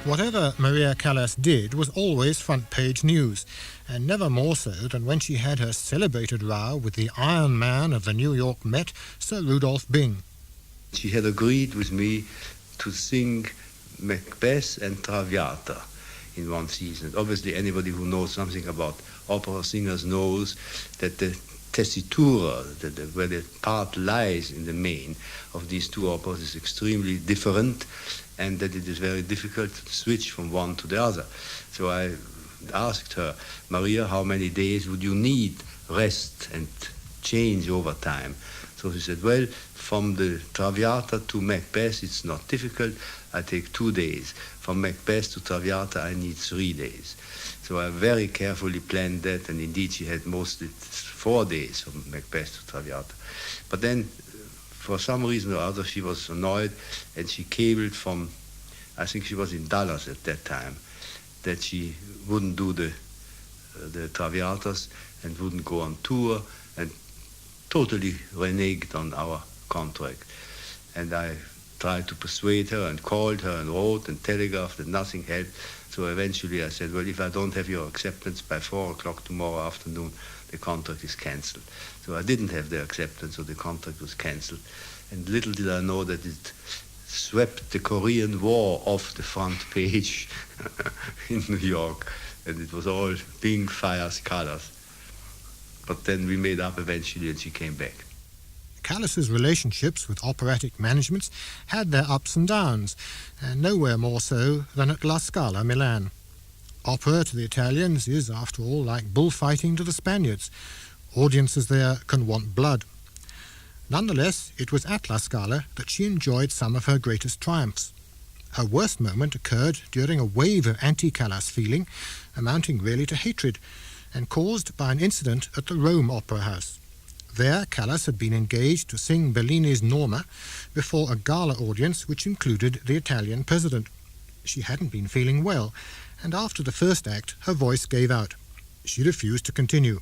Whatever Maria Callas did was always front-page news, and never more so than when she had her celebrated row with the Iron Man of the New York Met, Sir Rudolf Bing. She had agreed with me to sing Macbeth and Traviata in one season. Obviously, anybody who knows something about opera singers knows that the tessitura, where the part lies in the main of these two operas, is extremely different, and that it is very difficult to switch from one to the other. So I asked her, Maria, how many days would you need rest and change over time? So she said, well, from the Traviata to Macbeth, it's not difficult. I take 2 days. From Macbeth to Traviata, I need 3 days. So I very carefully planned that, and indeed she had mostly 4 days from Macbeth to Traviata. But then, for some reason or other, she was annoyed, and she cabled from, I think she was in Dallas at that time, that she wouldn't do the Traviatas and wouldn't go on tour, and totally reneged on our contract. And I tried to persuade her and called her and wrote and telegraphed, and nothing helped. So eventually I said, well, if I don't have your acceptance by 4 o'clock tomorrow afternoon, the contract is cancelled. So I didn't have their acceptance, so the contract was cancelled. And little did I know that it swept the Korean War off the front page in New York. And it was all Bing fires Callas. But then we made up eventually, and she came back. Callas's relationships with operatic managements had their ups and downs, and nowhere more so than at La Scala, Milan. Opera to the Italians is, after all, like bullfighting to the Spaniards. Audiences there can want blood. Nonetheless, it was at La Scala that she enjoyed some of her greatest triumphs. Her worst moment occurred during a wave of anti-Callas feeling, amounting really to hatred, and caused by an incident at the Rome Opera House. There, Callas had been engaged to sing Bellini's Norma before a gala audience which included the Italian president. She hadn't been feeling well, and after the first act, her voice gave out. She refused to continue.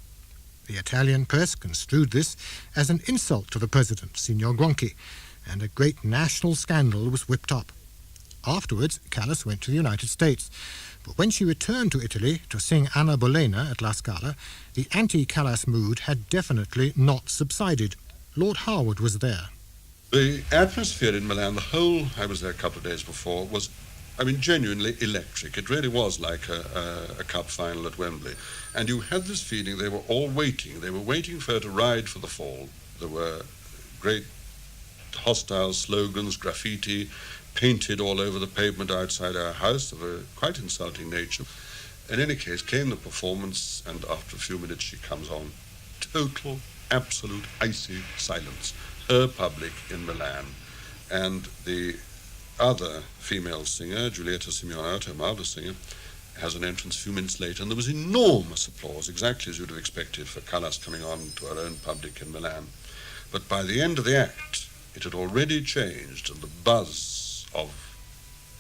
The Italian press construed this as an insult to the president, Signor Gronchi, and a great national scandal was whipped up. Afterwards, Callas went to the United States, but when she returned to Italy to sing Anna Bolena at La Scala, the anti-Callas mood had definitely not subsided. Lord Harewood was there. The atmosphere in Milan, I was there a couple of days before, was, genuinely electric. It really was like a cup final at Wembley. And you had this feeling they were all waiting. They were waiting for her to ride for the fall. There were great hostile slogans, graffiti, painted all over the pavement outside our house of a quite insulting nature. In any case, came the performance, and after a few minutes she comes on. Total, absolute, icy silence. Her public in Milan. And the other female singer, Giulietta Simeonetta, a marvelous singer, has an entrance a few minutes later, and there was enormous applause, exactly as you'd have expected for Callas coming on to her own public in Milan. But by the end of the act, it had already changed, and the buzz of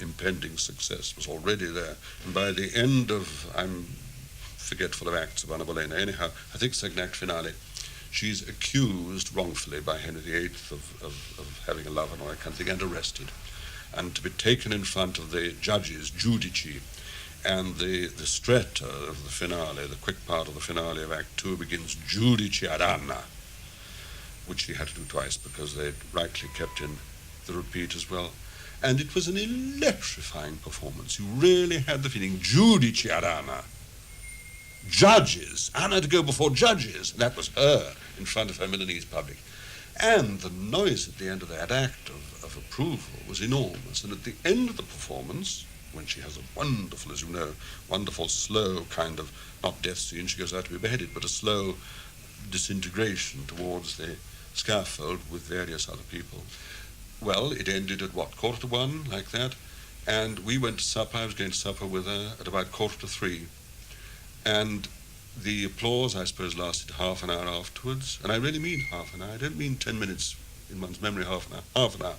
impending success was already there. And by the end of, I'm forgetful of acts of Anna Bolena, anyhow, I think second act finale, she's accused wrongfully by Henry VIII of having a lover and all that kind of thing, and arrested. And to be taken in front of the judges, giudici, and the stretta of the finale, the quick part of the finale of Act 2 begins Giudici ad Anna, which she had to do twice because they'd rightly kept in the repeat as well. And it was an electrifying performance. You really had the feeling, Giudici ad Anna, judges, Anna to go before judges. That was her in front of her Milanese public. And the noise at the end of that act of approval was enormous. And at the end of the performance, when she has a wonderful, as you know, wonderful slow kind of, not death scene, she goes out to be beheaded, but a slow disintegration towards the scaffold with various other people. Well, it ended at 1:15, like that, and we went to supper. I was going to supper with her at about 2:45, and the applause, I suppose, lasted half an hour afterwards, and I really mean half an hour. I don't mean 10 minutes in one's memory, half an hour.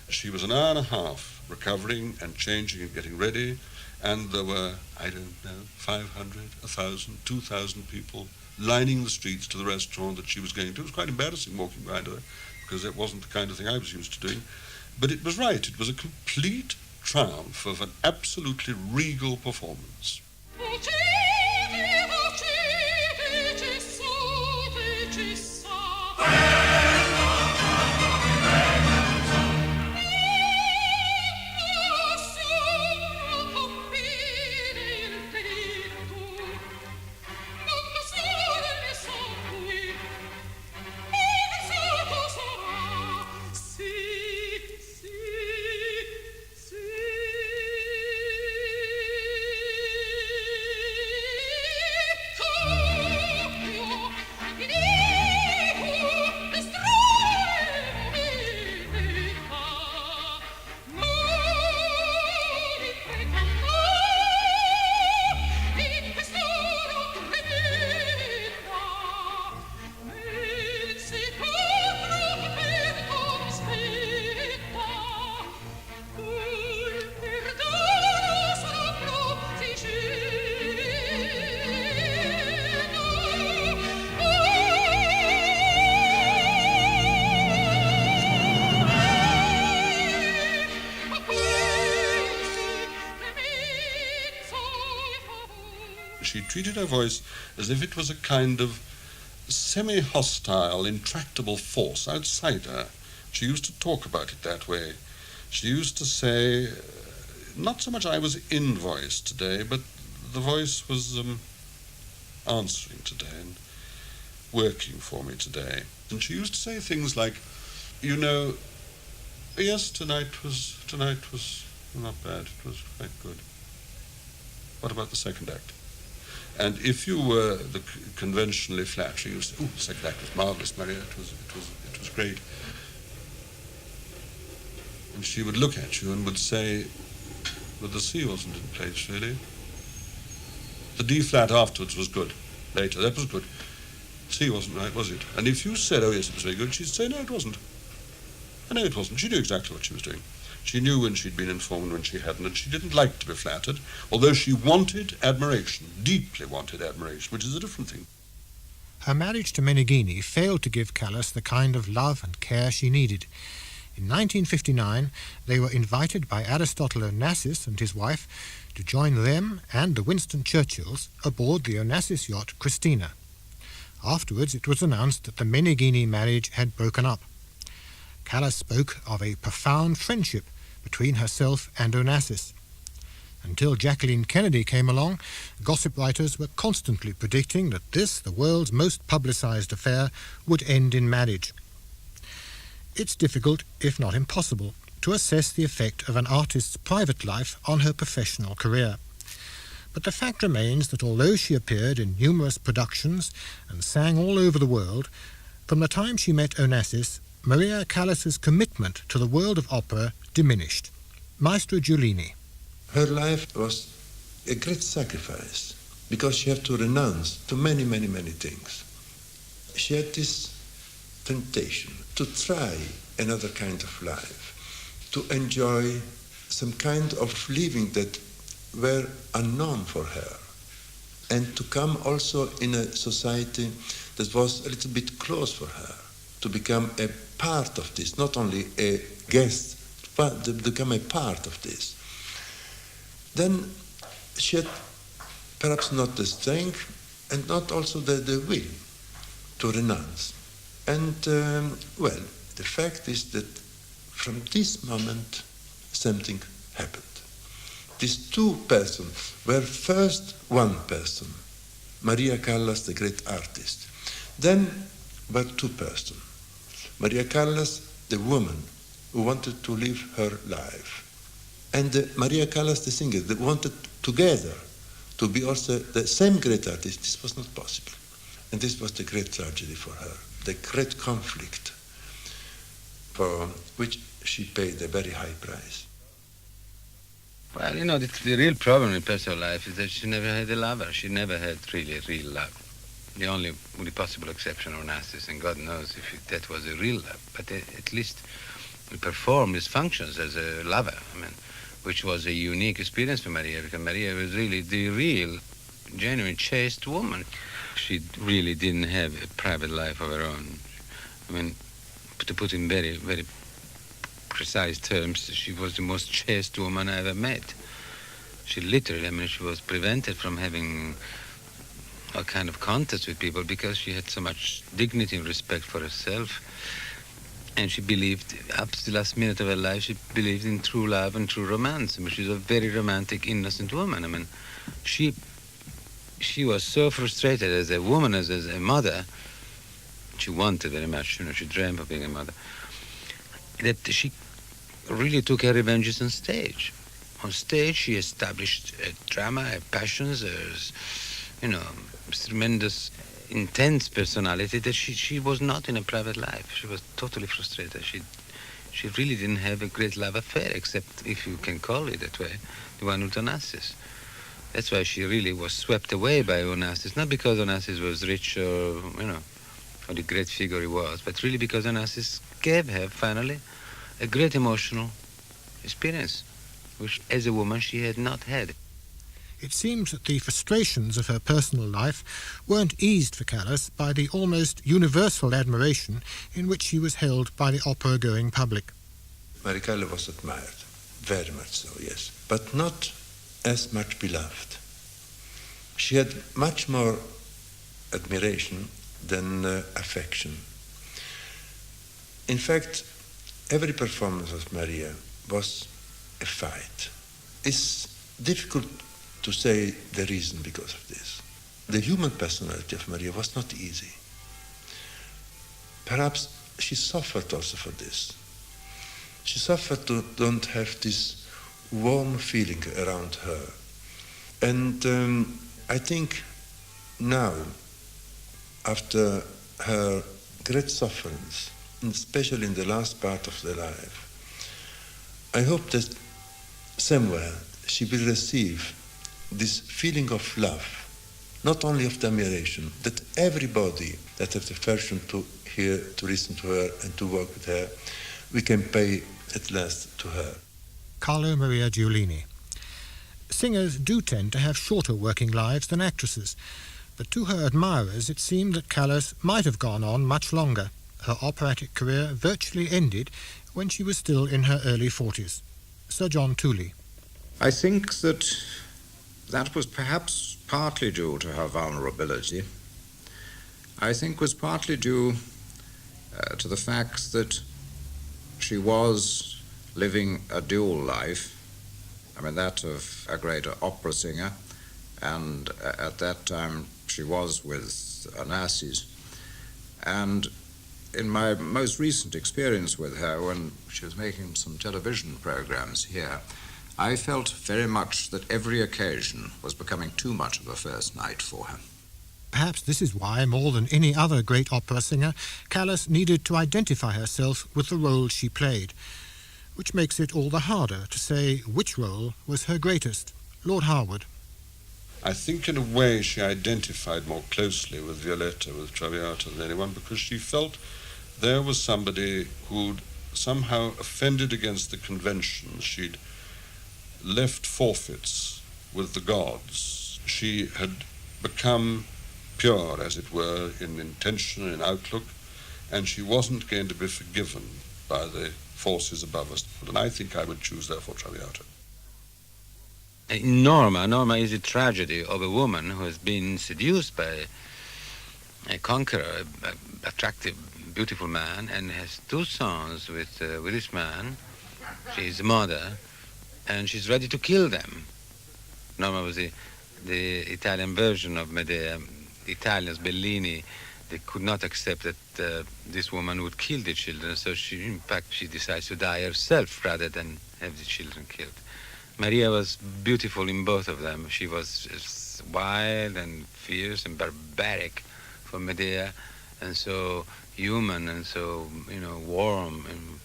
She was an hour and a half recovering and changing and getting ready, and there were, 500, 1,000, 2,000 people lining the streets to the restaurant that she was going to. It was quite embarrassing walking behind her, because it wasn't the kind of thing I was used to doing. But it was right. It was a complete triumph of an absolutely regal performance. She treated her voice as if it was a kind of semi-hostile, intractable force outside her. She used to talk about it that way. She used to say, not so much I was in voice today, but the voice was answering today and working for me today. And she used to say things like, you know, yes, tonight was not bad. It was quite good. What about the second act? And if you were the conventionally flattering, you would say, "Oh, the second act was marvelous, Maria. It was great." And she would look at you and would say, "But the C wasn't in place, really. The D flat afterwards was good. Later, that was good. C wasn't right, was it?" And if you said, "Oh yes, it was very good," she'd say, "No, it wasn't." "No, it wasn't." She knew exactly what she was doing. She knew when she'd been informed and when she hadn't, and she didn't like to be flattered, although she wanted admiration, deeply wanted admiration, which is a different thing. Her marriage to Meneghini failed to give Callas the kind of love and care she needed. In 1959, they were invited by Aristotle Onassis and his wife to join them and the Winston Churchills aboard the Onassis yacht Christina. Afterwards, it was announced that the Meneghini marriage had broken up. Callas spoke of a profound friendship between herself and Onassis. Until Jacqueline Kennedy came along, gossip writers were constantly predicting that this, the world's most publicized affair, would end in marriage. It's difficult, if not impossible, to assess the effect of an artist's private life on her professional career. But the fact remains that although she appeared in numerous productions and sang all over the world, from the time she met Onassis, Maria Callas's commitment to the world of opera diminished. Maestro Giulini. Her life was a great sacrifice because she had to renounce to many, many, many things. She had this temptation to try another kind of life, to enjoy some kind of living that were unknown for her, and to come also in a society that was a little bit close for her, to become a part of this, not only a guest, but to become a part of this. Then she had perhaps not the strength and not also the will to renounce. And, well, the fact is that from this moment something happened. These two persons were first one person, Maria Callas, the great artist. Then were two persons. Maria Callas, the woman who wanted to live her life, and Maria Callas, the singer, that wanted together to be also the same great artist. This was not possible. And this was the great tragedy for her, the great conflict for which she paid a very high price. Well, you know, the real problem in personal life is that she never had a lover. She never had really real love. The only possible exception of Onassis, and God knows if that was a real love, but at least he performed his functions as a lover, which was a unique experience for Maria, because Maria was really the real, genuine, chaste woman. She really didn't have a private life of her own. To put in very, very precise terms, she was the most chaste woman I ever met. She literally, she was prevented from having all kind of contact with people because she had so much dignity and respect for herself. And she believed, up to the last minute of her life, she believed in true love and true romance. She's a very romantic, innocent woman. She was so frustrated as a woman, as a mother. She wanted very much, she dreamed of being a mother, that she really took her revenges on stage. On stage, she established a drama, her passions, her, tremendous, intense personality that she was not in a private life. She was totally frustrated. She really didn't have a great love affair, except, if you can call it that way, the one with Onassis. That's why she really was swept away by Onassis, not because Onassis was rich or the great figure he was, but really because Onassis gave her, finally, a great emotional experience, which, as a woman, she had not had. It seems that the frustrations of her personal life weren't eased for Callas by the almost universal admiration in which she was held by the opera-going public. Maricalla was admired, very much so, yes, but not as much beloved. She had much more admiration than affection. In fact, every performance of Maria was a fight. It's difficult to say the reason because of this. The human personality of Maria was not easy. Perhaps she suffered also for this. She suffered to don't have this warm feeling around her. And I think now, after her great sufferings, especially in the last part of her life, I hope that somewhere she will receive this feeling of love, not only of admiration, that everybody that has the fortune to hear, to listen to her and to work with her, we can pay at last to her. Carlo Maria Giulini. Singers do tend to have shorter working lives than actresses, but to her admirers it seemed that Callas might have gone on much longer. Her operatic career virtually ended when she was still in her early 40s. Sir John Tooley. I think that was perhaps partly due to her vulnerability. I think was partly due to the fact that she was living a dual life, that of a great opera singer, and at that time she was with Onassis. And in my most recent experience with her, when she was making some television programs here, I felt very much that every occasion was becoming too much of a first night for her. Perhaps this is why, more than any other great opera singer, Callas needed to identify herself with the role she played, which makes it all the harder to say which role was her greatest. Lord Harewood. I think in a way she identified more closely with Violetta, with Traviata than anyone, because she felt there was somebody who'd somehow offended against the conventions. She'd left forfeits with the gods. She had become pure, as it were, in intention and in outlook, and she wasn't going to be forgiven by the forces above us. And I think I would choose, therefore, Traviata. Norma is a tragedy of a woman who has been seduced by a conqueror, an attractive, beautiful man, and has two sons with this man. She's a mother, and she's ready to kill them. Norma was the Italian version of Medea. The Italians, Bellini, they could not accept that this woman would kill the children, so she decides to die herself rather than have the children killed. Maria was beautiful in both of them. She was wild and fierce and barbaric for Medea, and so human and so, warm, and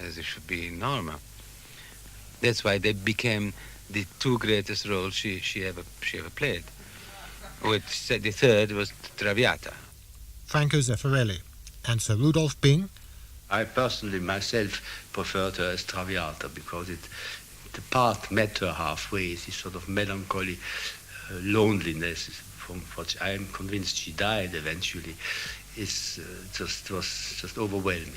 as it should be in Norma. That's why they became the two greatest roles she ever played. Which the third was Traviata. Franco Zeffirelli. And Sir Rudolf Bing. I personally myself preferred her as Traviata because the part met her halfway. This sort of melancholy loneliness, from which I am convinced she died eventually, was just overwhelming.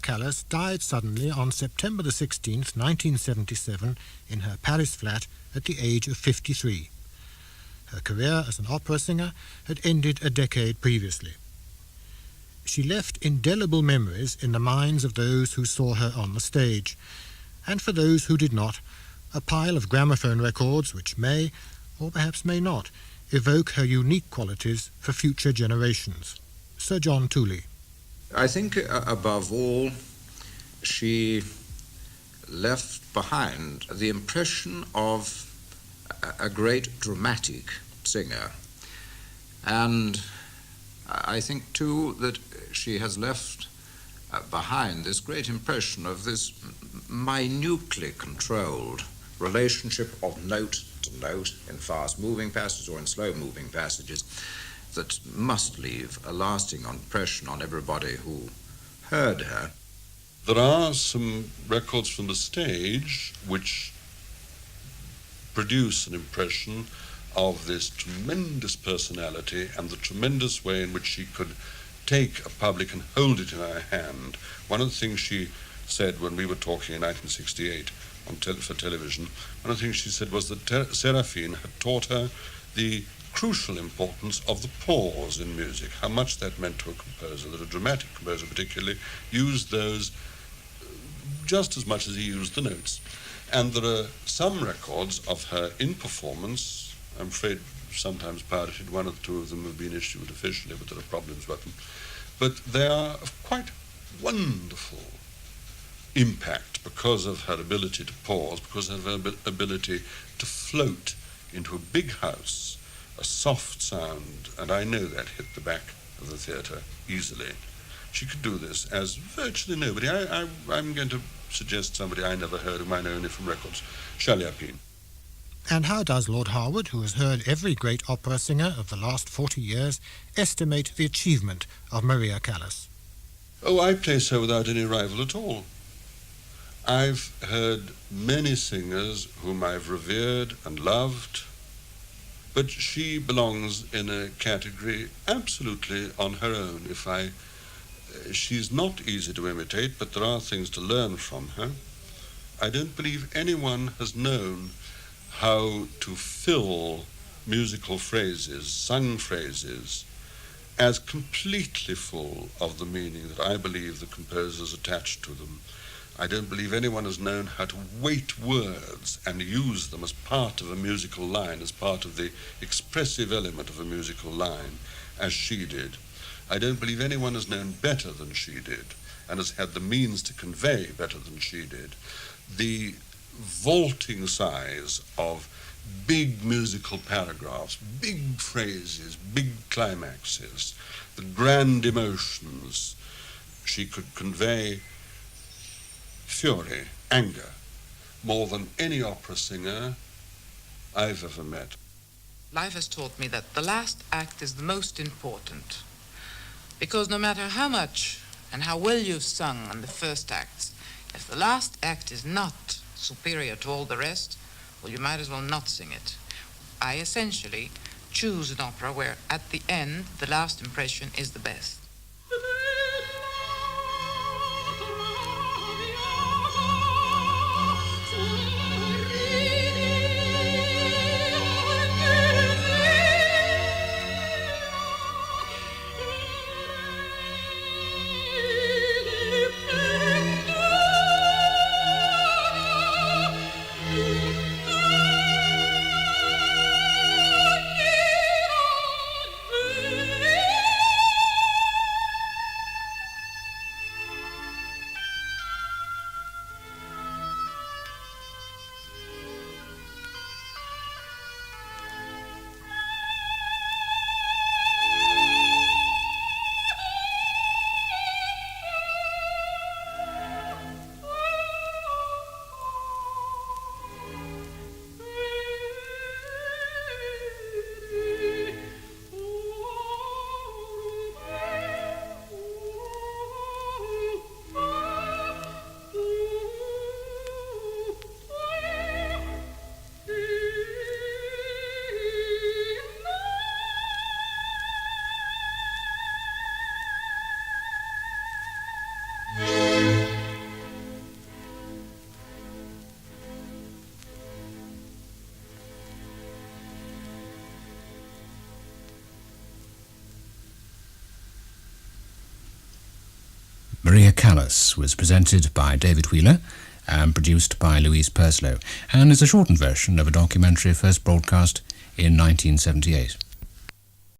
Callas died suddenly on September the 16th, 1977, in her Paris flat at the age of 53. Her career as an opera singer had ended a decade previously. She left indelible memories in the minds of those who saw her on the stage, and for those who did not, a pile of gramophone records which may, or perhaps may not, evoke her unique qualities for future generations. Sir John Tooley. I think, above all, she left behind the impression of a great dramatic singer. And I think, too, that she has left behind this great impression of this minutely controlled relationship of note to note in fast-moving passages or in slow-moving passages that must leave a lasting impression on everybody who heard her. There are some records from the stage which produce an impression of this tremendous personality and the tremendous way in which she could take a public and hold it in her hand. One of the things she said when we were talking in 1968 for television, one of the things she said was that Seraphine had taught her the crucial importance of the pause in music, how much that meant to a composer, that a dramatic composer particularly used those just as much as he used the notes. And there are some records of her in performance, I'm afraid sometimes pirated, one or two of them have been issued officially, but there are problems with them. But they are of quite wonderful impact because of her ability to pause, because of her ability to float into a big house, a soft sound, and I know that hit the back of the theatre easily. She could do this as virtually nobody. I'm going to suggest somebody I never heard, whom I know only from records, Chaliapine. And how does Lord Harewood, who has heard every great opera singer of the last 40 years, estimate the achievement of Maria Callas? Oh, I place her without any rival at all. I've heard many singers whom I've revered and loved, but she belongs in a category absolutely on her own. She's not easy to imitate, but there are things to learn from her. I don't believe anyone has known how to fill musical phrases, sung phrases, as completely full of the meaning that I believe the composers attached to them. I don't believe anyone has known how to weight words and use them as part of a musical line, as part of the expressive element of a musical line, as she did. I don't believe anyone has known better than she did, and has had the means to convey better than she did, the vaulting size of big musical paragraphs, big phrases, big climaxes, the grand emotions. She could convey fury, anger, more than any opera singer I've ever met. Life has taught me that the last act is the most important, because no matter how much and how well you've sung on the first acts, if the last act is not superior to all the rest, well, you might as well not sing it. I essentially choose an opera where at the end the last impression is the best. Maria Callas was presented by David Wheeler and produced by Louise Purslow, and is a shortened version of a documentary first broadcast in 1978.